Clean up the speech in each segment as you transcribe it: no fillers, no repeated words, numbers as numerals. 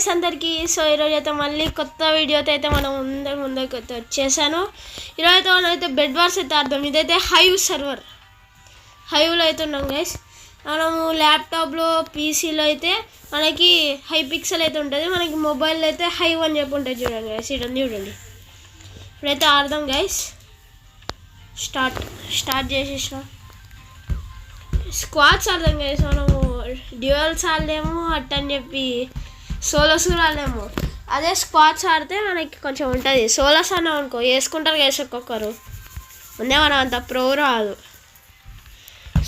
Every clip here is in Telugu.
గైస్ అందరికీ. సో ఈరోజు అయితే మళ్ళీ కొత్త వీడియోతో అయితే మనం ముందుకు అయితే వచ్చేసాను. ఈరోజు అయితే మనం అయితే బెడ్ వార్స్ అయితే ఆడదాం. ఇదైతే హైవ్ సర్వర్, హైవ్లో అయితే ఉన్నాం గైస్. మనము ల్యాప్టాప్లో పీసీలో అయితే మనకి హై పిక్సెల్ అయితే ఉంటుంది, మనకి మొబైల్లో అయితే హైవ్ అని చెప్పి ఉంటుంది. చూడండి గైస్, ఇదండి చూడండి. ఇప్పుడైతే ఆడదాం గైస్. స్టార్ట్ చేసేసాం. స్క్వాడ్స్ ఆడదాం గైస్. మనము డ్యూయల్స్ ఆడలేము అట్టని చెప్పి సోలోస్ కూడా ఆడలేము. అదే స్క్వాడ్స్ ఆడితే మనకి కొంచెం ఉంటుంది. సోలోస్ అన్నాం అనుకో వేసుకుంటారు గైస్ ఒక్కొక్కరు, ముందే మనం అంత ప్రో రాదు.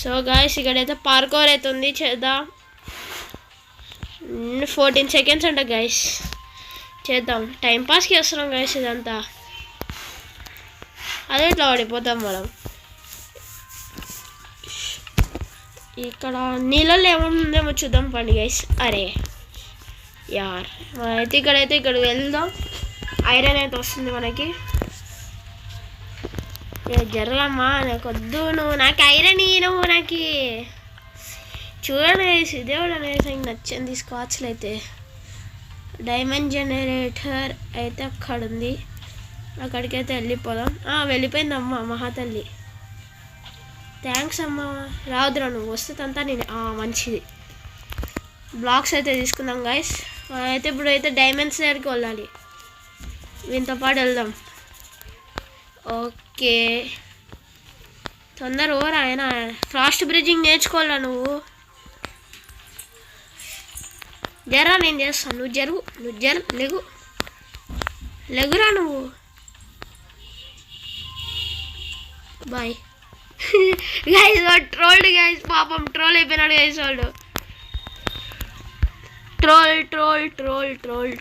సో గైస్ ఇక్కడైతే పార్కోర్ అయితే ఉంది, చేద్దాం. 14 సెకండ్స్ ఉంటుంది గైస్, చేద్దాం. టైంపాస్కి వస్తున్నాం గైస్ ఇదంతా. అదే ఇట్లా పడిపోతాం మనం. ఇక్కడ నీళ్ళల్లో ఏముందేమో చూద్దాం పండి గైస్. అరే యార్, అయితే ఇక్కడైతే ఇక్కడికి వెళ్దాం. ఐరన్ అయితే వస్తుంది మనకి. జరగమ్మా, నాకు వద్దు, నువ్వు నాకు ఐరన్ నువ్వు నాకు. చూడండి గైస్, ఇదే కూడా నాకు నచ్చింది. స్కాచ్లు అయితే డైమండ్ జనరేటర్ అయితే అక్కడ ఉంది, అక్కడికైతే వెళ్ళిపోదాం. వెళ్ళిపోయిందమ్మా మహాతల్లి. థ్యాంక్స్ అమ్మ. రావుదురా నువ్వు, వస్తే అంతా నేను. మంచిది. బ్లాక్స్ అయితే తీసుకుందాం గైస్. అయితే ఇప్పుడు అయితే డైమండ్స్ దగ్గరికి వెళ్ళాలి, వీటితో పాటు వెళ్దాం. ఓకే, తొందర ఓవర్. ఆయన ఫాస్ట్ బ్రిడ్జింగ్ నేర్చుకోవాలా నువ్వు. జరా నేను చేస్తాను, నువ్వు జరుగు. నువ్వు లెగురా నువ్వు. Bye guys. వాడు ట్రోల్డ్ గైస్, పాపం ట్రోల్ అయిపోయినాడు గైస్. వాడు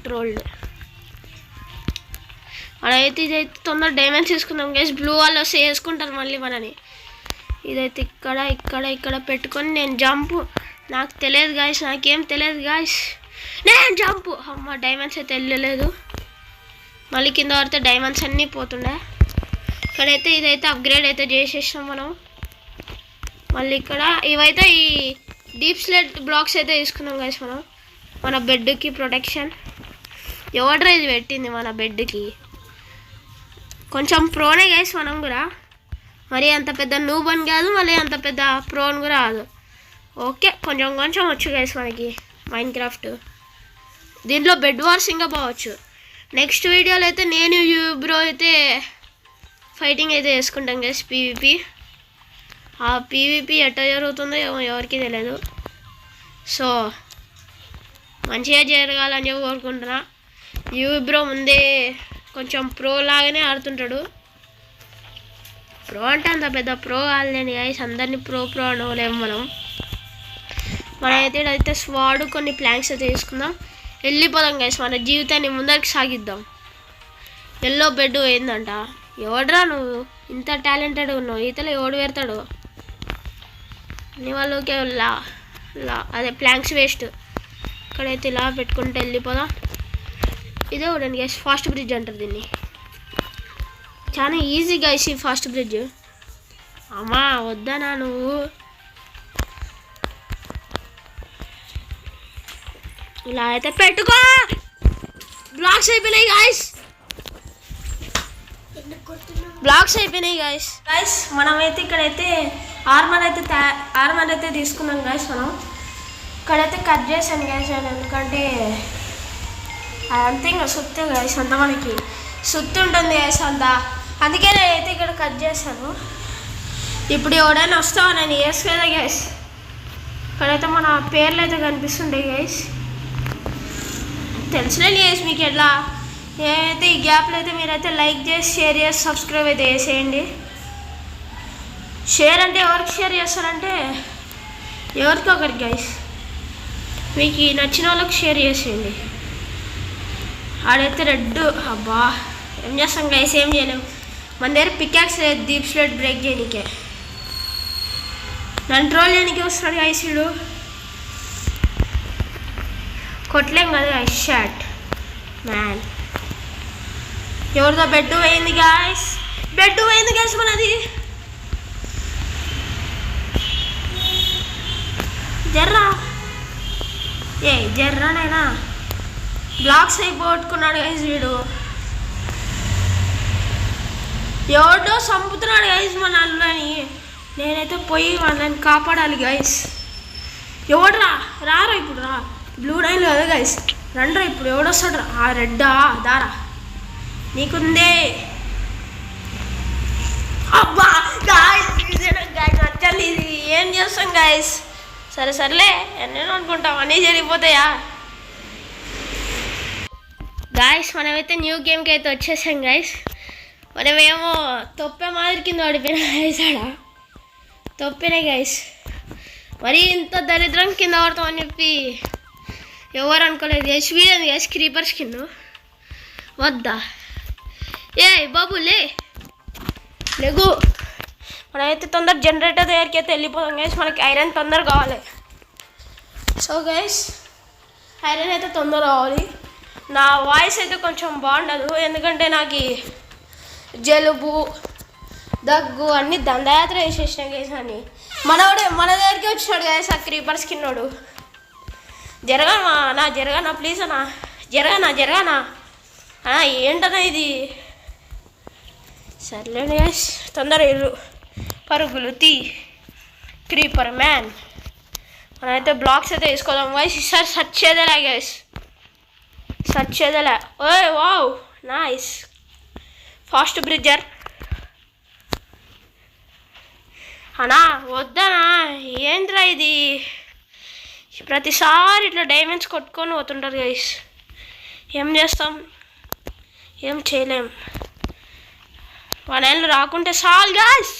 ట్రోల్డ్. అదైతే ఇదైతే తొందర డైమండ్స్ తీసుకుందాం గైస్. బ్లూ వాళ్ళు వస్తే వేసుకుంటారు మళ్ళీ మనని. ఇదైతే ఇక్కడ పెట్టుకొని నేను జంపు. నాకు తెలియదు గాయస్, నాకేం తెలియదు గాయస్. నేను జంపు. అమ్మ, డైమండ్స్ అయితే వెళ్ళలేదు. మళ్ళీ కింద పడితే డైమండ్స్ అన్నీ పోతుండే. ఇక్కడైతే ఇదైతే అప్గ్రేడ్ అయితే చేసేసాం మనం. మళ్ళీ ఇక్కడ ఇవైతే ఈ డీప్ స్లేట్ బ్లాక్స్ అయితే తీసుకున్నాం గాయస్ మనం. మన బెడ్కి ప్రొటెక్షన్. ఎవడ్రా ఇది పెట్టింది మన బెడ్కి? కొంచెం ప్రోనే గైస్ మనం కూడా. మరి అంత పెద్ద నూబ్ అని కాదు, మళ్ళీ అంత పెద్ద ప్రోన్ కూడా కాదు. ఓకే, కొంచెం వచ్చు గైస్ మనకి మైన్క్రాఫ్ట్. దీంట్లో బెడ్ వార్స్ ఇంకా బావచ్చు. నెక్స్ట్ వీడియోలో అయితే నేను బ్రో అయితే ఫైటింగ్ అయితే వేసుకుంటాం గైస్, పీవీపీ. ఆ పీవీపీ ఎట్లా జరుగుతుందో ఎవరికి తెలియదు. సో మంచిగా జరగాలని చెప్పి కోరుకుంటున్నా. బ్రో ముందే కొంచెం ప్రో లాగానే ఆడుతుంటాడు. ప్రో అంటే అంత పెద్ద ప్రో కాదులేండి గైస్, అందరినీ ప్రో అనలేము మనం. అయితే స్వాడు కొన్ని ప్లాంక్స్ అయితే తీసుకుందాం, వెళ్ళిపోదాం గైస్. మన జీవితాన్ని ముందరికి సాగిద్దాం. Yellow bed ఏందంట. ఎవడ్రా నువ్వు ఇంత టాలెంటెడ్ ఉన్నావు? ఈతలో ఎవడు పెడతాడు నీ వాళ్ళకి? అదే ప్లాంక్స్ వేస్ట్. ఇక్కడైతే ఇలా పెట్టుకుంటే వెళ్ళిపోదాం. ఇదే చూడండి గైస్, ఫాస్ట్ బ్రిడ్జ్ అంటారు దీన్ని. చాలా ఈజీ గైస్ ఈ ఫాస్ట్ బ్రిడ్జ్. అమ్మా వద్దనా నువ్వు. ఇలా అయితే పెట్టుకో. బ్లాక్స్ అయిపోయినాయి గాయస్. మనమైతే ఇక్కడైతే ఆర్మర్ అయితే తీసుకున్నాం గాయస్ మనం. ఇక్కడైతే కట్ చేశాను గాయస్, ఎందుకంటే అదంతా ఇంకా సుత్తే గాయస్, అంతా మనకి సుత్తి ఉంటుంది గాయస్ అంతా. అందుకే నేనైతే ఇక్కడ కట్ చేశాను. ఇప్పుడు ఎవడైనా వస్తావా నేను వేసుకోదా గాయస్. ఇక్కడైతే మన పేర్లు అయితే కనిపిస్తుంటాయి గాయస్. తెలిసినండి గాయస్ మీకు ఎట్లా. నేనైతే ఈ గ్యాప్లో అయితే మీరైతే లైక్ చేసి, షేర్ చేసి, సబ్స్క్రైబ్ అయితే చేసేయండి. షేర్ అంటే ఎవరికి షేర్ చేస్తారంటే ఎవరికి ఒకరికి గాయస్, మీకు నచ్చిన వాళ్ళకి షేర్ చేసేయండి. ఆడైతే రెడ్. అబ్బా ఏం చేస్తాం గైస్, ఏం చేయలేము. మన దగ్గర పికాక్స్ లేదు డీప్ స్లేట్ బ్రేక్ చేయడానికే. నన్ను ట్రోల్ చేయడానికి వస్తాడు గైస్ వీడు. కొట్టలేం కదా గైస్. Shot man. ఎవరిదో బెడ్ పోయింది గైస్, మనది. జర్రా జర్రానైనా బ్లాక్స్ అయిపోగొట్టుకున్నాడు గైస్ వీడు. ఎవడో చంపుతున్నాడు గైస్ మన అల్లుని. నేనైతే పోయి వాళ్ళని కాపాడాలి గైస్. ఎవడరా రారా ఇప్పుడు రా. బ్లూ లైన్లో కదా గైస్, రండ్రా ఇప్పుడు. ఎవడొస్తాడు రా? ఆ రెడ్డా దారా నీకుందే. అబ్బా గాయస్ నచ్చండి ఇది. ఏం చేస్తాం గాయస్? సరేలే ఎన్నెన్నో అనుకుంటాం, అన్నీ జరిగిపోతాయా గాయస్. మనమైతే న్యూ గేమ్కి అయితే వచ్చేసాం గాయస్. మనమేమో తొప్పే మాదిరి కింద ఓడిపోయినా గాయస్. ఆడ తొప్పినే గాయస్. మరి ఇంత దరిద్రం కింద పడతామని చెప్పి ఎవరు అనుకోలేదు గాయస్. వీడేంది గాయస్ క్రీపర్స్ కింద వద్దా? ఏ బాబు లేగు. మనమైతే తొందర జనరేటర్ దగ్గరికి అయితే వెళ్ళిపోతాం గైస్. మనకి ఐరన్ తొందర కావాలి. సో గైస్ ఐరన్ అయితే తొందర కావాలి. నా వాయిస్ అయితే కొంచెం బాగుండదు, ఎందుకంటే నాకు జలుబు దగ్గు అన్నీ దండయాత్ర వేసేసినాం గైస్. అని మన దగ్గరికి వచ్చినాడు గైస్ ఆ క్రీపర్స్ కిన్నోడు. జరగానా ప్లీజ్ అన్నా, జరగానా ఏంటన్నా ఇది? సర్లేండి గైస్, తొందర పరుగులు తీ క్రీపర్ మ్యాన్. మనమైతే బ్లాక్స్ అయితే వేసుకోదాం గైస్. ఈసారి సర్చ్ చేయదేలా గైస్, సర్చ్ చేయదేలా. ఓయ్ వావ్ నైస్ ఫాస్ట్ బ్రిడ్జర్. అన్నా వద్దనా, ఏంట్రా ఇది? ప్రతిసారి ఇట్లా డైమండ్స్ కొట్టుకొని పోతుంటారు గైస్. ఏం చేస్తాం, ఏం చేయలేం. వాళ్ళ రాకుంటే చాలు గాయస్.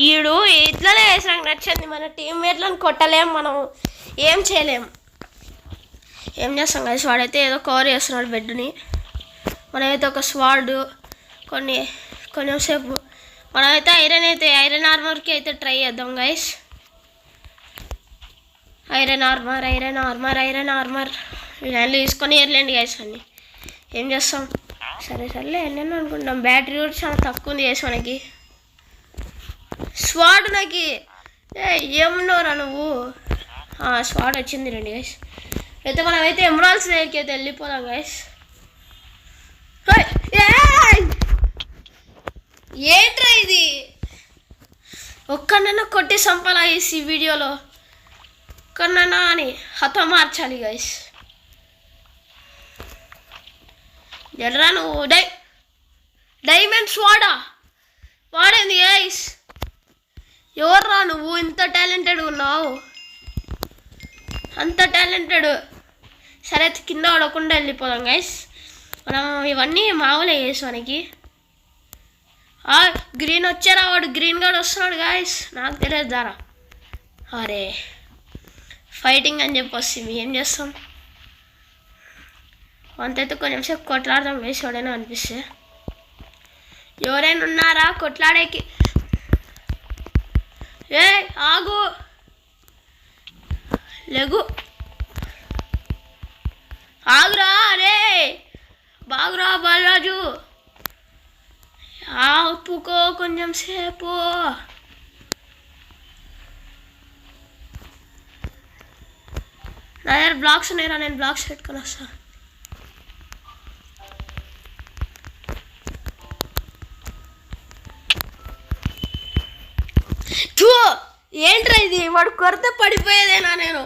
ఈడు ఇట్లనే వేసి నాకు నచ్చింది. మన టీమ్మేట్లను కొట్టలేం, మనం ఏం చేయలేం. ఏం చేస్తాం గాయస్? వాడైతే ఏదో కవర్ చేస్తున్నాడు బెడ్ని. మనమైతే ఒక స్వాడ్ కొంచెం సేపు మనమైతే ఐరన్ ఆర్మర్కి అయితే ట్రై చేద్దాం గాయస్. ఐరన్ ఆర్మర్ ఇవన్నీ తీసుకొని వెళ్ళండి గాయస్. అన్నీ ఏం చేస్తాం? సరేలే ఎన్నెన్నో అనుకుంటాం. బ్యాటరీ కూడా చాలా తక్కువ ఉంది గైస్ మనకి. స్వాడ్ నాకు ఏమున్నావురా నువ్వు? స్వాడ్ వచ్చింది రండి గైస్. అయితే మనమైతే ఎమరాల్డ్స్ దగ్గరికి అయితే వెళ్ళిపోదాం గైస్. ఏంట్రా ఇది? ఒక్కడైనా కొట్టి సంపాలా ఈ వీడియోలో, ఒక్కడైనా అని హతమార్చాలి గైస్. ఎర్రా నువ్వు డైమండ్స్ వాడేంది గైస్? ఎవర్రా నువ్వు ఇంత టాలెంటెడ్ ఉన్నావు? అంత టాలెంటెడ్. సరే కింద పడకుండా వెళ్ళిపోదాం గైస్. మనం ఇవన్నీ మామూలే గైస్ మనకి. గ్రీన్ వచ్చారా? వాడు గ్రీన్ గార్డ్ వస్తున్నాడు గైస్. నాకు తెలియదు దారా. అరే ఫైటింగ్ అని చెప్పి వస్తుంది, ఏం చేస్తాం? అంతైతే కొంచెం సేపు కొట్లాడదాం వేసి ఎవడైనా అనిపిస్తే. ఎవరైనా ఉన్నారా కొట్లాడేకి? ఆగు ఆగురా. అరే బాగురా బాలరాజు, ఆపుకో కొంచెం సేపు. నా దగ్గర బ్లాక్స్ ఉన్నాయిరా, నేను బ్లాక్స్ పెట్టుకొని వస్తా. ఏంట్రా ఇది? వాడు కొరత పడిపోయేదేనా? నేను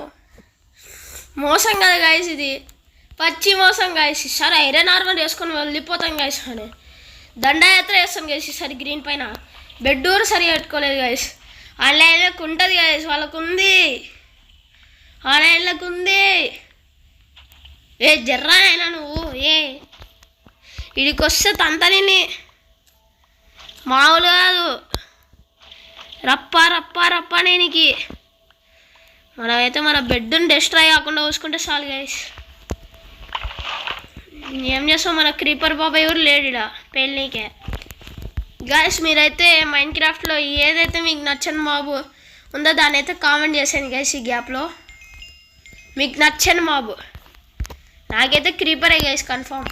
మోసం కదా గాయస్, ఇది పచ్చి మోసం గాయస్. సరే ఐరన్ ఆర్మర్ వేసుకొని వెళ్ళిపోతాం గాయస్. అని దండయాత్ర వేస్తాం గాయస్. ఈసారి గ్రీన్ పైన బెడ్డూరు సరిగా పెట్టుకోలేదు గాయస్. ఆన్లైన్లోకి ఉంటుంది గాయస్, వాళ్ళకు ఉంది, ఆన్లైన్లోకి ఉంది. జర్రానైనా నువ్వు ఇడికి వస్తే తంతని మామూలు కాదు. రప్ప నేనికి. మనమైతే మన బెడ్ని డిస్ట్రాయ్ కాకుండా చూసుకుంటే చాలు గైస్. ఏం చేస్తాం? మన క్రీపర్ బాబాయ్ ఎవరు లేడుడా పెళ్ళికే. గైస్ మీరైతే మైండ్ క్రాఫ్ట్లో ఏదైతే మీకు నచ్చని మాబు ఉందో దాన్ని అయితే కామెంట్ చేసాను గైస్. ఈ గ్యాప్లో మీకు నచ్చని మాబు నాకైతే క్రీపరే గైస్, కన్ఫామ్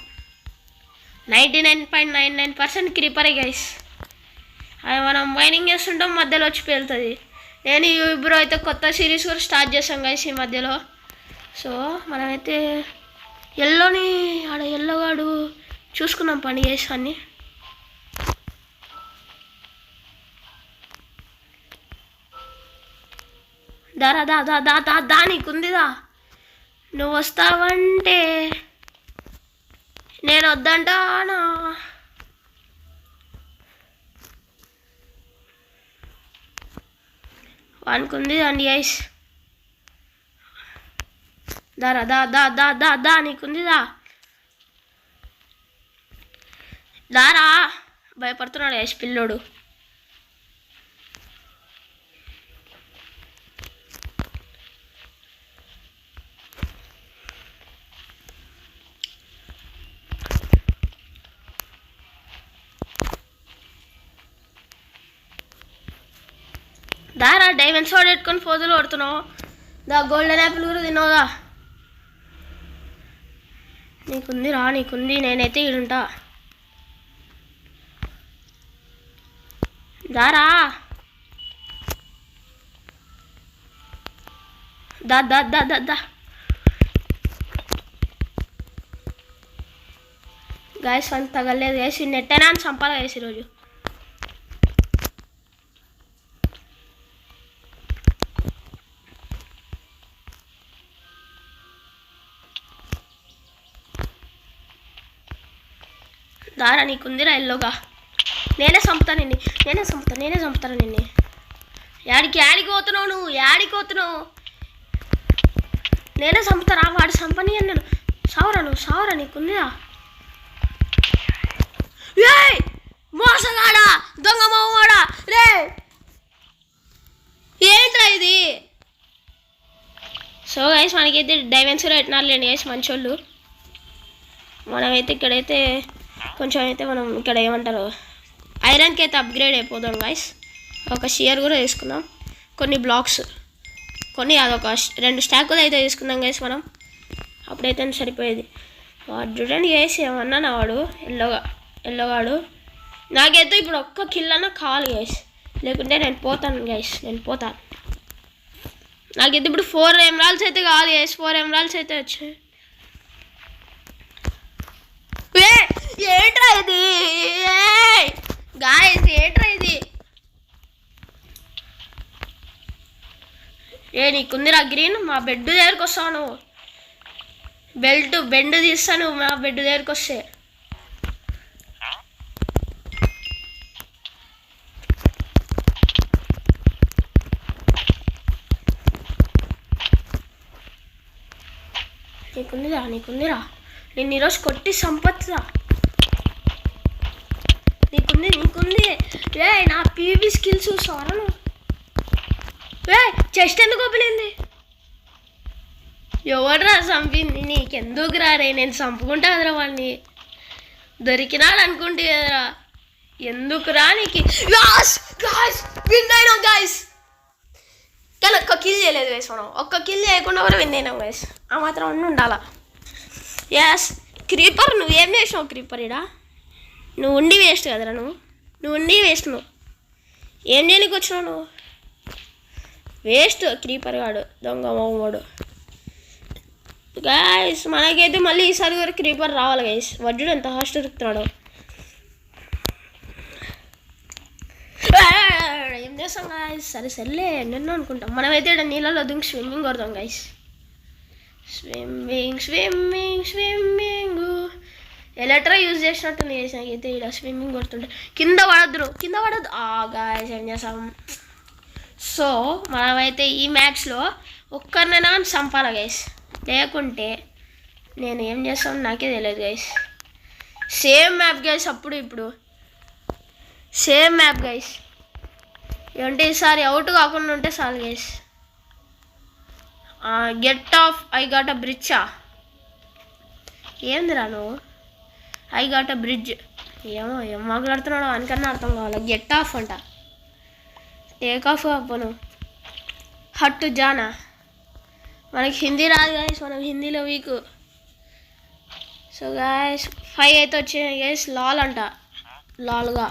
99.99% క్రీపరే గైస్. అది మనం మైనింగ్ చేస్తుంటాం, మధ్యలో వచ్చి పేలుతుంది. నేను ఇప్పుడు అయితే కొత్త సిరీస్ కూడా స్టార్ట్ చేస్తాం గైస్ ఈ మధ్యలో. సో మనమైతే ఎల్లోని ఆడ ఎల్లోగాడు చూసుకున్నాం పని చేసాన్ని. దారా దా దా దా దా దా నీకుందిదా. నువ్వు వస్తావంటే నేను వద్దంటానా. వానికి అండి ఐస్. దారా దా దా దా దా దా నీకుందిదా. దారా భయపడుతున్నాడు ఐస్ పిల్లోడు. దారా డైమండ్స్ వాడు పెట్టుకొని ఫోజులు కొడుతున్నావు. దా గోల్డెన్ యాపిల్ కూడా తిన్నావుదా. నీకుంది రా నీకుంది, నేనైతే ఈడుంటా. దారా దా దా దా దా దా. గాయస్ అంత తగలేదు గైస్. నెట్టైనా అని చంపాలి గైస్ ఈరోజు. దారా నీకుందిరా ఎల్లోగా. నేనే చంపుతాను నిన్ను. యాడికి పోతున్నావు నువ్వు? నేనే చంపుతారా? వాడు చంపని అన్నాను. సావరా నీకుందిరా. ఏయ్ మోసగాడా, దొంగ మావాడా రే, ఏంట్రా ఇది? సో గైస్ మనకైతే డైమండ్స్ కూడా పెట్టినారులేండి గైస్ మంచోళ్ళు. మనమైతే ఇక్కడైతే కొంచెం అయితే మనం ఇక్కడ ఏమంటారు ఐరన్కి అయితే అప్గ్రేడ్ అయిపోదాం గైస్. ఒక షియర్ కూడా తీసుకుందాం, కొన్ని బ్లాక్స్, కొన్ని అదొక 2 స్టాకులు అయితే తీసుకుందాం గైస్ మనం. అప్పుడైతే సరిపోయేది. వాడు చూడండి గైస్ ఏమన్నా నా వాడు ఎల్లోగాడు. నాకైతే ఇప్పుడు ఒక్క కిల్ అన్న కావాలి గైస్, లేకుంటే నేను పోతాను గైస్. నాకైతే ఇప్పుడు 4 ఎమరాల్డ్స్ అయితే కావాలి గైస్. 4 ఎమరాల్డ్స్ అయితే వచ్చాయి. ఏంట్రా ఇది గాయస్? నీకుందిరా గ్రీన్. మా బెడ్ దగ్గరికి వస్తావు నువ్వు. బెండ్ తీస్తాను మా బెడ్ దగ్గరికి వస్తే. నీకుందిరా. నేను ఈరోజు కొట్టి సంపత్తురా. నీకుంది. నా పీవీ స్కిల్స్ చూసావరా నువ్వు? చెస్ట్ ఎందుకు ఓపెనింది? ఎవడరా చంపింది? నీకెందుకు రారే? నేను చంపుకుంటా కదరా వాడిని. దొరికినాడు అనుకుంటే కదరా. ఎందుకురా నీకు? విన్ అయినాం గైస్. కానీ ఒక్క కిల్ చేయలేదు గైస్ మనం. ఒక్క కిల్ చేయకుండా కూడా విన్ అయినాం గైస్. ఆ మాత్రం ఉండాలా. Yes creeper. నువ్వేం చేసినావు క్రీపర్? ఇడా నువ్వు ఉండి వేస్ట్ కదరా. నువ్వు ఉండి వేస్ట్. నువ్వు ఏం చేయడానికి వచ్చినావు? నువ్వు వేస్ట్ క్రీపర్ గాడు, దొంగ వాడు. గైస్ మనకైతే మళ్ళీ ఈసారి కూడా క్రీపర్ రావాలి గైస్. వడ్డు ఎంత హాస్ట్ దొరుకుతున్నాడు. ఏం చేస్తాం గైస్? సరేలే ఎన్నెన్నో అనుకుంటాం. మనమైతే ఇక్కడ నీళ్ళలో దింగి స్విమ్మింగ్ కొడతాం గైస్. స్విమ్మింగ్ ఎలక్ట్రా యూజ్ చేసినట్టుంది గైస్. నాకైతే ఇక్కడ స్విమ్మింగ్ కొడుతుంటే కింద పడద్దు. గాయస్ ఏం చేస్తాం? సో మనమైతే ఈ మ్యాచ్లో ఒక్కరినైనా చంపాలి గైస్, లేకుంటే నేను ఏం చేస్తాను నాకే తెలియదు గైస్. Same map guys. అప్పుడు ఇప్పుడు సేమ్ మ్యాప్ గైస్. ఏంటి ఈసారి అవుట్ కాకుండా ఉంటే చాలు guys. Get off I got a బ్రిడ్జా? ఏందిరా నువ్వు? ఐ గాట్ అ బ్రిడ్జ్ ఏం మాట్లాడుతున్నాడో అనికన్నా అర్థం కావాలి. గెట్ ఆఫ్ అంట. టేక్ ఆఫ్ అవ్వను. హట్ జానా. మనకి హిందీ రాదు గైస్, మనం హిందీలో వీక్. సో గైస్ 5 అయితే వచ్చాయి గైస్. లాల్ అంట. లాల్గా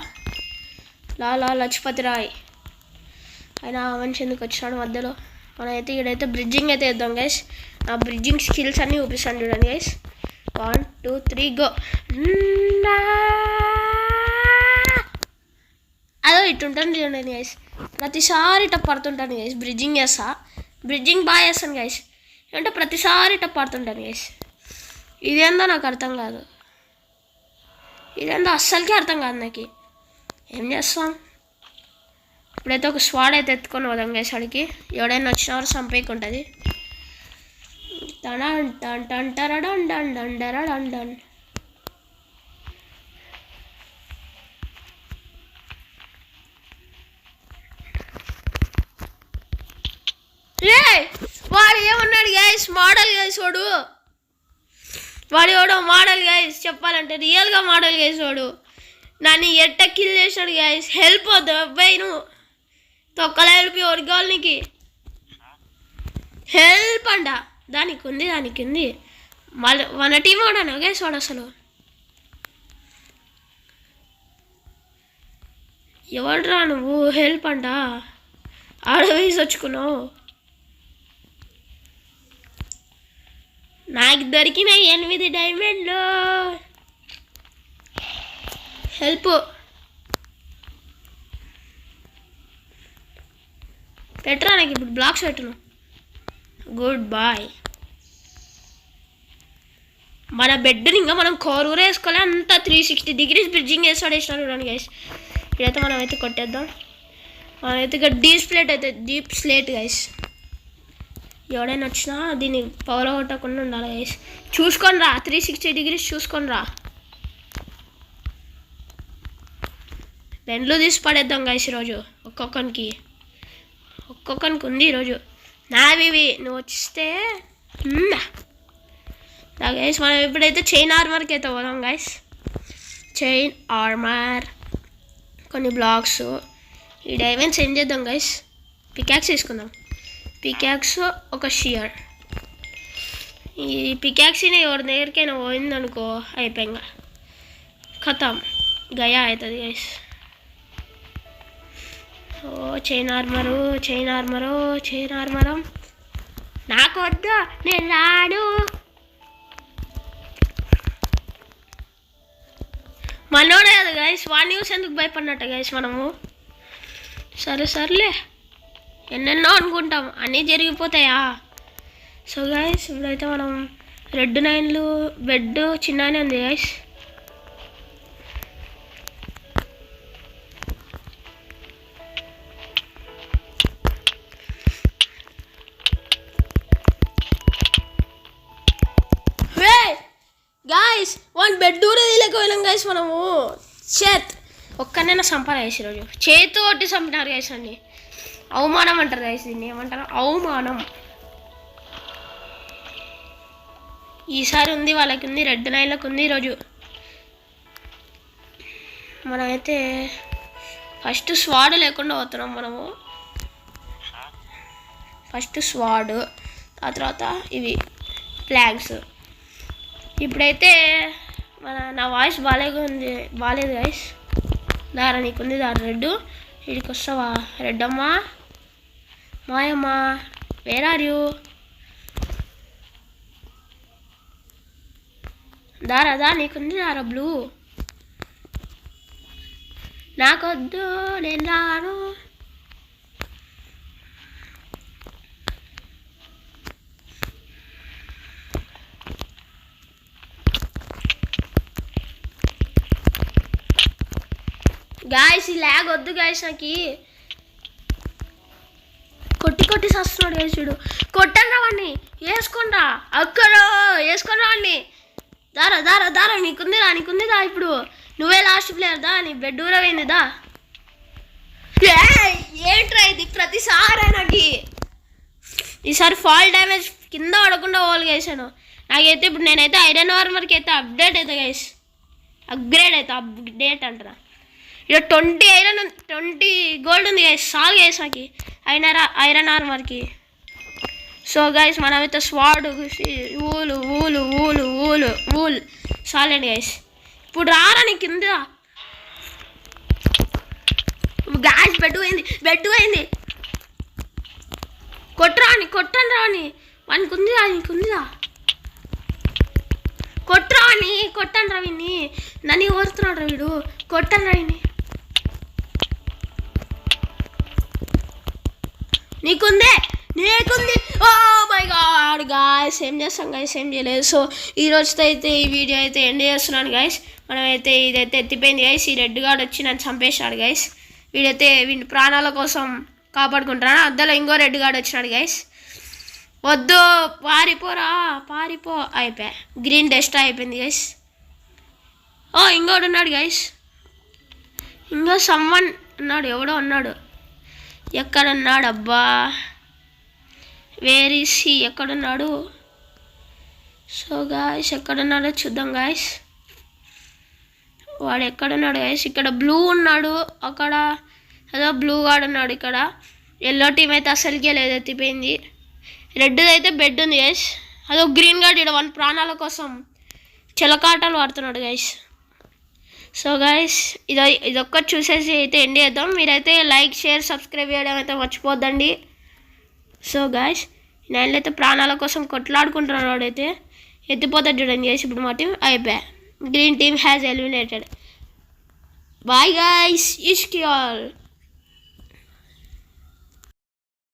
లజపతి రాయ్. అయినా మనిషి ఎందుకు వచ్చినాడు మధ్యలో? మనమైతే ఇక్కడైతే బ్రిడ్జింగ్ అయితే వేద్దాం గైస్. ఆ బ్రిడ్జింగ్ స్కిల్స్ అన్నీ చూపిస్తాను చూడండి గైస్. 1 2 3 గో. అదో ఇటుంటాను చూడండి గైస్, ప్రతిసారి ఇట్ట పడుతుంటాను గైస్. బ్రిడ్జింగ్ బాగా చేస్తాను గైస్, అంటే ప్రతిసారి ఇట్ట పడుతుంటాను గైస్. ఇదేందో నాకు అర్థం కాదు, ఇదేందో అస్సలకి అర్థం కాదు నాకు. ఏం చేస్తాం, ఇప్పుడైతే ఒక స్వాడ్ అయితే ఎత్తుకొని పోదాం గైస్. అడిగి ఎవడైనా వచ్చిన వారు చంపేయకుంటుంది. వాడు ఏమన్నాడు గైస్, మోడల్ గైస్ వాడు ఎవడో మోడల్ గైస్, చెప్పాలంటే రియల్గా మోడల్ గైస్. వాడు నన్ను ఎట్ట కిల్ చేశాడు గైస్. హెల్ప్ వద్దు అబ్బాయి, నువ్వు తొక్కల హెల్ప్ ఎవరికి కావాలి నీకు? హెల్ప్ అంట, దానికి ఉంది. మన టీం వాడాను గైస్ వాడు. అసలు ఎవడ్రా నువ్వు? హెల్ప్ అంట, ఆడవేసి వచ్చుకున్నావు. నాకు దొరికిన 8 డైమండ్లు. హెల్ప్ పెట్టరా నాకు, ఇప్పుడు బ్లాక్స్ పెట్టును. Good bye. మన బెడ్ని ఇంకా మనం కోరూర వేసుకోవాలి. అంతా 360 degrees బ్రిడ్జింగ్ వేసినాడు చూడండి గైస్. ఇక్కడైతే మనం అయితే కొట్టేద్దాం. మనమైతే ఇక డీప్ స్లేట్ గైస్. ఎవడైనా వచ్చినా దీన్ని పవర్ కొట్టకుండా ఉండాలి గైస్. చూసుకొని రా, 360 degrees చూసుకొని రా. బెండ్లు తీసి పడేద్దాం గైస్ ఈరోజు. ఒక్కొక్కరికి ఉంది ఈరోజు. నావి నువ్వు వచ్చిస్తే గైస్. మనం ఇప్పుడైతే చైన్ ఆర్మర్కి అయితే పోదాం గైస్. చైన్ ఆర్మర్, కొన్ని బ్లాక్స్, ఈ డైమండ్స్ ఏం చేద్దాం గైస్. పికాక్స్ తీసుకుందాం. పికాక్స్, ఒక షియర్. ఈ పికాక్స్ని ఎవరి దగ్గరికైనా పోయిందనుకో అయిపోయింగా ఖతం, గయా అవుతుంది గైస్. ఓ చైన్ ఆర్మరు నాకు వద్దు, నేను రాను. మనోడే కదా గైస్, వాడిని న్యూస్ ఎందుకు భయపడినట్ట గైస్ మనము. సర్లే, ఎన్నెన్నో అనుకుంటాం, అన్నీ జరిగిపోతాయా. సో గైస్ ఇప్పుడైతే మనం రెడ్ 9లు, బెడ్ చిన్ననే ఉంది గైస్. గాయస్ 1 బెడ్ కూడా తీయలేకపోయినాం గైస్ మనము. ఒక్కనైనా సంపాదన గైస్ ఈరోజు. చేతి కొట్టి చంపినారు గైస్ అన్ని. అవమానం అంటారు గైస్, దీన్ని ఏమంటారు, అవమానం. ఈసారి ఉంది, వాళ్ళకి ఉంది, రెడ్ 9లకు ఉంది ఈరోజు. మనమైతే ఫస్ట్ స్వాడ్ లేకుండా పోతున్నాం మనము. ఫస్ట్ స్వాడ్, ఆ తర్వాత ఇవి ఫ్లాగ్స్. ఇప్పుడైతే నా వాయిస్ బాగాలేదు గైస్. దారా నీకుంది దారా రెడ్. వీడికి వస్తావా రెడ్ అమ్మా, మాయమ్మ, వేర్ ఆర్ యూ? దారా నీకుంది దారా బ్లూ. నాకొద్దు, నేను రాను. గాయస్ ఈ ల్యాగ్ వద్దు గాయస్. నాకు కొట్టి సస్తున్నాడు గాయస్. చూడు, కొట్టండి వాడిని, వేసుకోండి అక్కడ, వేసుకొని రాండి. దారా నీకుందిదా ఇప్పుడు. నువ్వే లాస్ట్ ప్లేయర్ దా, నీ బెడ్ ఊర పోయింది దా. ఏంట్రా ఇది ప్రతిసారి నాకు. ఈసారి ఫాల్ డ్యామేజ్ కింద పడకుండా పోవాలి గైసాను. నాకైతే ఇప్పుడు నేనైతే ఐరన్ ఆర్మర్కి అయితే అప్డేట్ అవుతా గైస్. అప్డేట్ అంటారా. ఇక్కడ 20 ఐరన్ 20 గోల్డ్ ఉంది గైస్. చాలు గైస్ నాకు ఐరన్ ఆర్మర్కి. సో గైస్ మనమైతే స్వాడ్, ఊలు చాలండి గైస్. ఇప్పుడు రారా నీ కింద గాయస్. బెడ్ పోయింది. కొట్టండి రాని. వానికి ఉందిదా, నీకు ఉందిదా? కొట్టరాని కొట్టండి రవిని నన్ను కోరుతున్నాడు వీడు కొట్టండి రవిని నీకుంది ఓ మై గాడ్ గాయస్ ఏం చేస్తాం గాయస్ ఏం చేయలేదు. సో ఈ రోజుతో అయితే ఈ వీడియో అయితే ఎండ్ చేస్తున్నాను గాయస్. మనమైతే ఇదైతే ఎత్తిపోయింది గాయస్. ఈ రెడ్ గార్డ్ వచ్చి నన్ను చంపేశాడు గాయస్. వీడైతే వీడి ప్రాణాల కోసం కాపాడుకుంటున్నాడు. అద్దలో ఇంకో రెడ్ గార్డ్ వచ్చినాడు గాయస్. వద్దు పారిపో అయిపోయా. గ్రీన్ డస్ట్ అయిపోయింది గైస్. ఓ ఇంకోడు ఉన్నాడు గైస్. ఇంకో సమ్వన్ ఉన్నాడు. ఎవడో ఉన్నాడు. ఎక్కడున్నాడు అబ్బా? Where is he? ఎక్కడున్నాడు? సో గాయస్ ఎక్కడున్నాడో చూద్దాం గాయస్. వాడు ఎక్కడున్నాడు గైస్? ఇక్కడ బ్లూ ఉన్నాడు. అక్కడ ఏదో బ్లూ గార్డ్ ఉన్నాడు. ఇక్కడ ఎల్లో టీం అయితే అసలుకే లేదు, ఎత్తిపోయింది. రెడ్ అయితే బెడ్ ఉంది గైస్. అదో గ్రీన్ గార్డ్ ఇక్కడ 1 ప్రాణాల కోసం చిలకాటలు వాడుతున్నాడు గైస్. సో గైస్ ఇదొక్కటి చూసేసి అయితే ఎండ్ చేద్దాం. మీరైతే లైక్ షేర్ సబ్స్క్రైబ్ చేయడం అయితే మర్చిపోద్దండి. సో గైస్ నేను అయితే ప్రాణాల కోసం కొట్లాడుకుంటున్నాడు. వాడైతే ఎత్తిపోతాడు చూడండి గైస్. ఇప్పుడు మా టీం అయిపోయా. Green team has eliminated. Bye guys. ఇష్కి ఆల్.